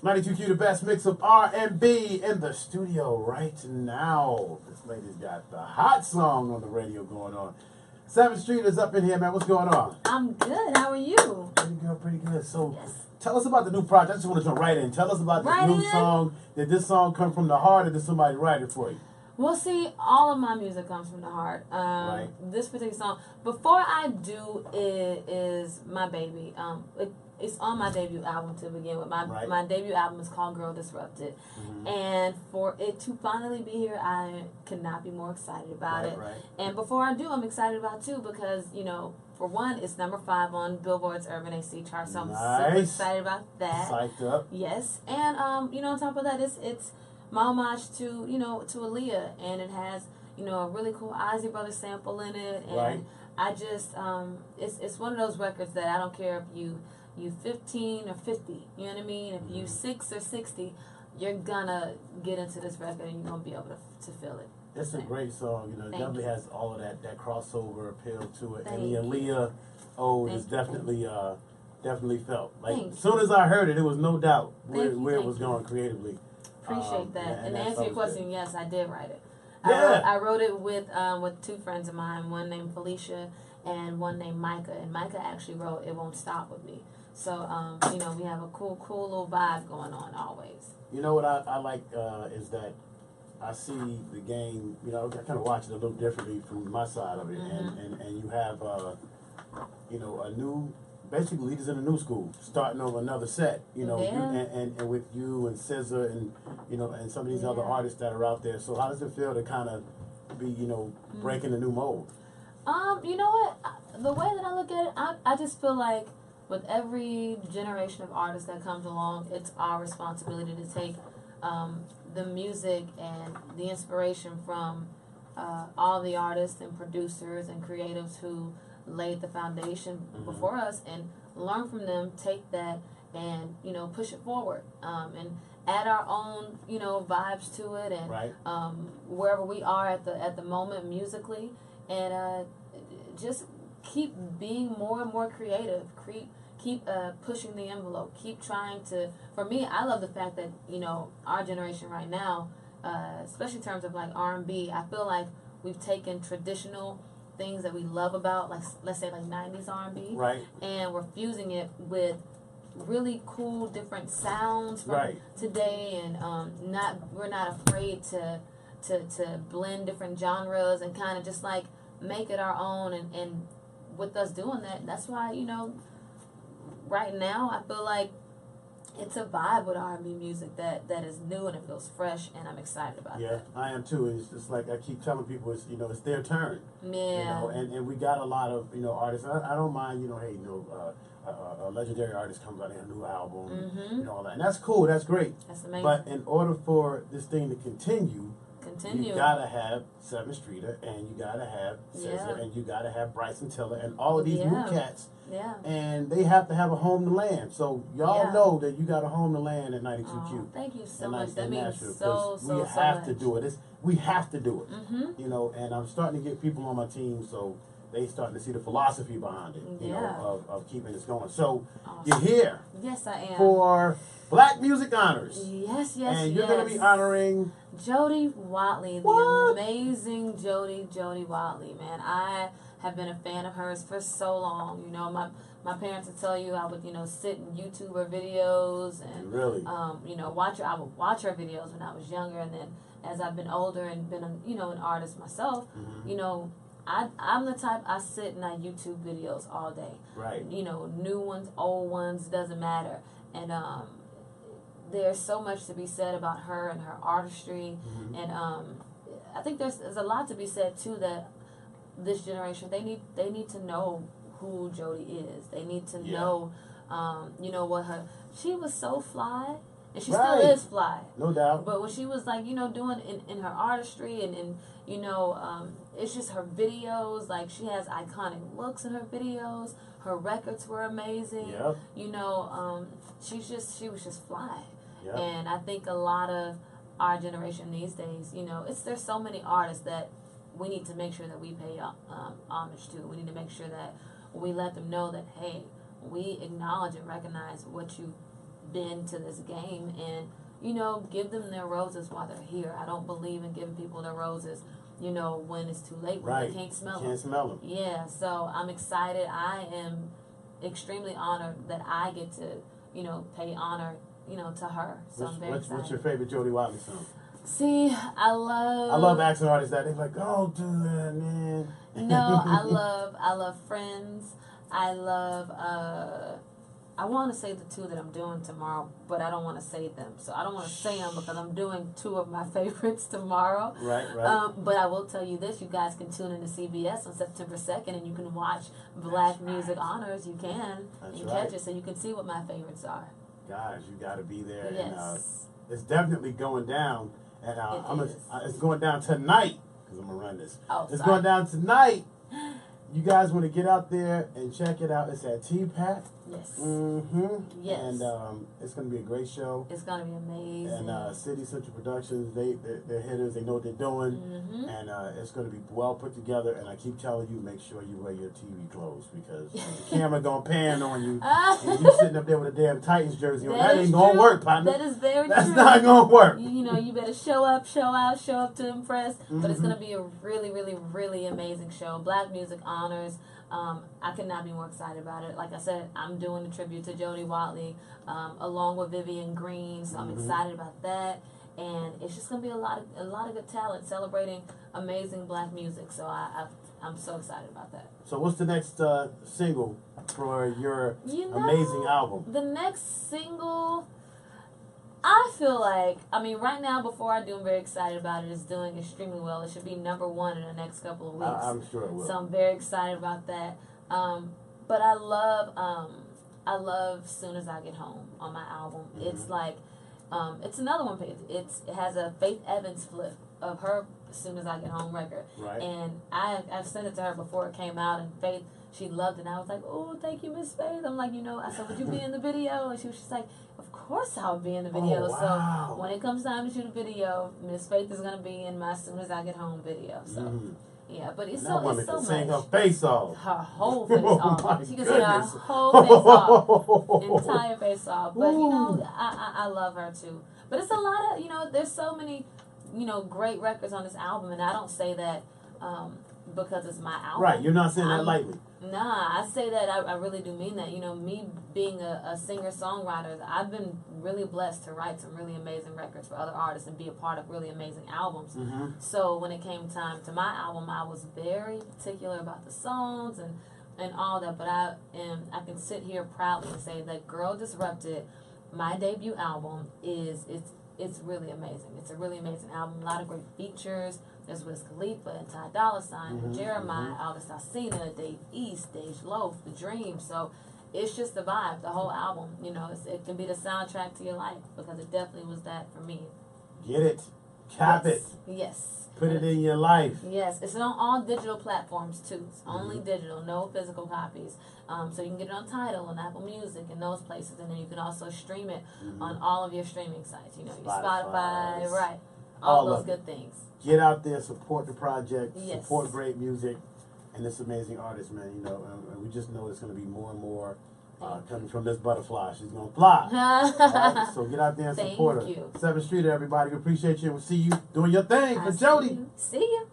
92Q, the best mix of R&B in the studio right now. This lady's got the hot song on the radio going on. Sevyn Street is up in here, man. What's going on? I'm good. How are you? Pretty good, pretty good. So, Yes. tell us about the new project. I just want to jump right in. Tell us about this new song. Did this song come from the heart, or did somebody write it for you? Well, see, all of my music comes from the heart. Right. This particular song, Before I Do It, is my baby. It's on my debut album to begin with. My debut album is called Girl Disrupted. Mm-hmm. And for it to finally be here, I cannot be more excited about it. Right. And Before I Do, I'm excited about too because, you know, for one, it's number 5 on Billboard's Urban AC chart, so I'm super excited about that. Psyched up. Yes. And, you know, on top of that, it's my homage to, you know, to Aaliyah, and it has, you know, a really cool Ozzy Brothers sample in it, and I just, it's one of those records that I don't care if you 15 or 50, you know what I mean? If you 6 or 60, you're gonna get into this record and you're gonna be able to feel it. It's a great song, you know. It definitely has all of that crossover appeal to it, and the Aaliyah is definitely felt. Like as soon as I heard it, it was no doubt where it was going creatively. Appreciate that. And to answer your question, yes, I did write it. Yeah. I wrote it with 2 friends of mine, one named Felicia and one named Micah. And Micah actually wrote It Won't Stop With Me. So, you know, we have a cool little vibe going on always. You know what I like is that I see the game, you know, I kind of watch it a little differently from my side of it. And you have, you know, a new, basically leaders in a new school starting over another set, you know, and with you and SZA and, you know, and some of these other artists that are out there. So how does it feel to kind of be, you know, breaking the new mold? You know what? The way that I look at it, I just feel like with every generation of artists that comes along, it's our responsibility to take the music and the inspiration from all the artists and producers and creatives who laid the foundation before us and learn from them, take that and, you know, push it forward and add our own, you know, vibes to it and wherever we are at the moment musically, and just keep being more and more creative, keep pushing the envelope, keep trying to, for me, I love the fact that, you know, our generation right now, especially in terms of like R&B, I feel like we've taken traditional things that we love about, like let's say like 90s R&B, and we're fusing it with really cool different sounds from today, and we're not afraid to blend different genres and kind of just like make it our own, and with us doing that, that's why, you know, right now I feel like it's a vibe with R&B music that is new and it feels fresh, and I'm excited about that. Yeah, I am too. It's just like I keep telling people, it's, you know, it's their turn. Yeah. You know, and we got a lot of, you know, artists. I don't mind, you know, hey, you know, a legendary artist comes out with a new album, you know, all that, and that's cool. That's great. That's amazing. But in order for this thing to continue, you gotta have Sevyn Streeter, and you gotta have SZA, and you gotta have Bryson Tiller, and all of these new cats. Yeah. And they have to have a home to land. So y'all know that you got a home to land at 92Q. Oh, thank you so much. That means Nashville, so we have to much. do it. We have to do it. You know, and I'm starting to get people on my team, so they starting to see the philosophy behind it. You know, of keeping this going. So you're here. Yes, I am. For Black Music Honors. Yes, and you're going to be honoring Jody Watley, the amazing Jody Watley, man. I have been a fan of hers for so long. You know, my parents would tell you I would, you know, sit in YouTube her videos and you know, I would watch her videos when I was younger, and then as I've been older and been you know, an artist myself, you know, I'm the type, I sit and I YouTube videos all day. You know, new ones, old ones, doesn't matter. And there's so much to be said about her and her artistry, and I think there's a lot to be said too, that this generation, they need to know who Jody is. They need to know, you know, what she was so fly, and she still is fly, no doubt. But what she was like, you know, doing in her artistry, and you know, it's just her videos. Like, she has iconic looks in her videos. Her records were amazing. You know, she was just fly. And I think a lot of our generation these days, you know, there's so many artists that we need to make sure that we pay homage to. We need to make sure that we let them know that, hey, we acknowledge and recognize what you've been to this game and, you know, give them their roses while they're here. I don't believe in giving people their roses, you know, when it's too late, when they can't smell them. Can't smell them. Yeah, so I'm excited. I am extremely honored that I get to, you know, pay honor, you know, to her. So I'm very excited. What's your favorite Jody Watley song? See, I love asking artists that. They're like, "Don't do that, man." No, I love Friends. I love I want to say the two that I'm doing tomorrow, but I don't want to say them. So I don't want to say them because I'm doing two of my favorites tomorrow. Right. But I will tell you this: you guys can tune into CBS on September 2nd, and you can watch Black Music Honors. You can catch it, so you can see what my favorites are. Guys, you got to be there. Yes. And, it's definitely going down, and it's going down tonight because I'm gonna run this. It's going down tonight. You guys want to get out there and check it out. It's at TPAC. Yes. Yes. And it's going to be a great show. It's going to be amazing. And City Central Productions, they're hitters. They know what they're doing. And it's going to be well put together. And I keep telling you, make sure you wear your TV clothes because the camera going to pan on you. And you sitting up there with a damn Titans jersey on. That ain't going to work, partner. That is very true. That's not going to work. You know, you better show up, show out, show up to impress. But it's going to be a really, really, really amazing show. Black Music Honors. I could not be more excited about it. Like I said, I'm doing a tribute to Jody Watley along with Vivian Green, so I'm excited about that. And it's just gonna be a lot of good talent celebrating amazing Black music. So I'm so excited about that. So what's the next single for your amazing album? The next single, I feel like, I mean, right now, before I do, I'm very excited about it. It's doing extremely well. It should be #1 in the next couple of weeks. I'm sure it will. So I'm very excited about that. But I love Soon As I Get Home on my album. It's like, it's another one. It has a Faith Evans flip of her Soon As I Get Home record. Right. And I've sent it to her before it came out, and Faith, she loved it. And I was like, oh, thank you, Miss Faith. I'm like, you know, I said, would you be in the video? And she was just like, of course I'll be in the video. Oh, wow. So when it comes time to shoot a video, Miss Faith is going to be in my Soon As I Get Home video. So, yeah, but it's so much. Sing her face off. Her whole face off. She can sing her whole face off. Entire face off. But, you know, I love her too. But it's a lot of, you know, there's so many, you know, great records on this album. And I don't say that because it's my album. Right, you're not saying that lightly. Nah, I say that I really do mean that. You know, me being a singer-songwriter, I've been really blessed to write some really amazing records for other artists and be a part of really amazing albums. So when it came time to my album, I was very particular about the songs and all that. But I can sit here proudly and say that Girl Disrupted, my debut album, it's really amazing. It's a really amazing album. A lot of great features. There's Wiz Khalifa and Ty Dolla $ign, Jeremiah, August Alsina, Dave East, Dej Loaf, The Dream. So it's just the vibe, the whole album. You know, it can be the soundtrack to your life because it definitely was that for me. Get it. Cap it. Yes. Put it in your life. Yes. It's on all digital platforms too. It's only digital, no physical copies. So you can get it on Tidal and Apple Music and those places. And then you can also stream it on all of your streaming sites. You know, your Spotify, right. All those good things. Get out there, support the project, yes. Support great music, and this amazing artist, man. You know, and we just know it's going to be more and more coming from this butterfly. She's going to fly. Right? So get out there and support her. 7th Street, everybody. We appreciate you. We'll see you doing your thing for Jody. See you.